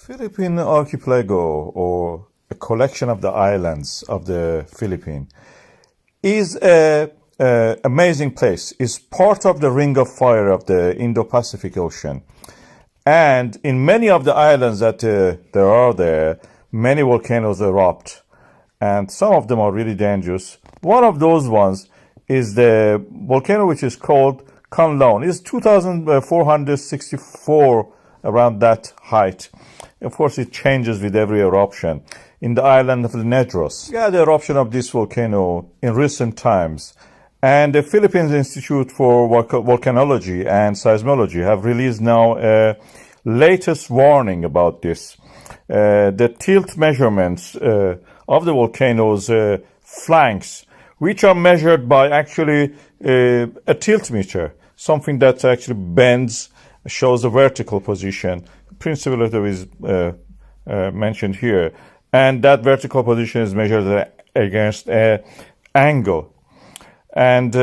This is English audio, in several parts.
Philippine archipelago, or a collection of the islands of the Philippines, is a amazing place. It's part of the ring of fire of the Indo-Pacific Ocean. And in many of the islands that there are there, many volcanoes erupt. And some of them are really dangerous. One of those ones is the volcano which is called Kanlaon. It's 2,464 around that height. Of course, it changes with every eruption. In the island of the Negros, we had the eruption of this volcano in recent times. And the Philippines Institute for Volcanology and Seismology have released now a latest warning about this. The tilt measurements of the volcano's flanks, which are measured by actually a tilt meter, something that actually bends, shows a vertical position. Principle is mentioned here, and that vertical position is measured against an angle. And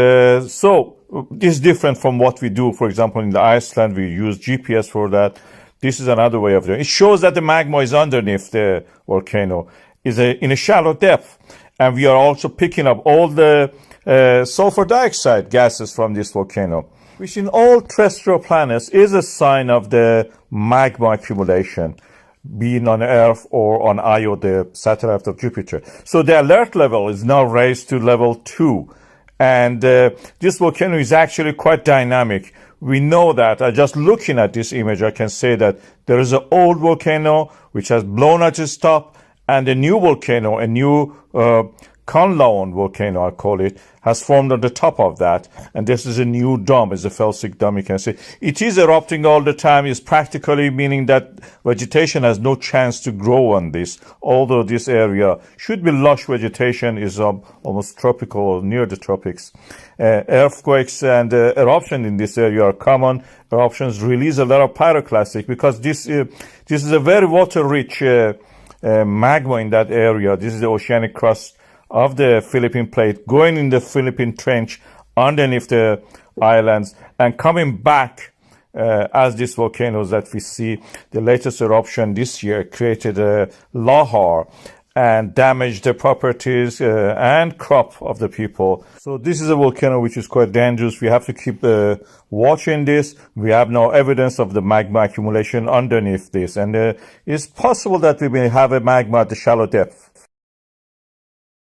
so this is different from what we do. For example, in the Iceland, we use GPS for that. This is another way of doing it. It shows that the magma is underneath the volcano, is in a shallow depth. And we are also picking up all the sulfur dioxide gases from this volcano, which in all terrestrial planets is a sign of the magma accumulation, being on Earth or on Io, the satellite of Jupiter. So the alert level is now raised to level 2. And this volcano is actually quite dynamic. We know that. Just looking at this image, I can say that there is an old volcano which has blown at its top, and a new volcano, a new Kanlaon volcano, I call it, has formed on the top of that. And this is a new dome, it's a felsic dome, you can see. It is erupting all the time. It's practically meaning that vegetation has no chance to grow on this, although this area should be lush vegetation, is almost tropical or near the tropics. Earthquakes and eruption in this area are common. Eruptions release a lot of pyroclastic because this is a very water-rich magma in that area. This is the oceanic crust of the Philippine plate going in the Philippine trench underneath the islands and coming back as these volcanoes that we see. The latest eruption this year created a lahar and damaged the properties and crop of the people. So this is a volcano which is quite dangerous. We have to keep watching this. We have no evidence of the magma accumulation underneath this. And it's possible that we may have a magma at the shallow depth.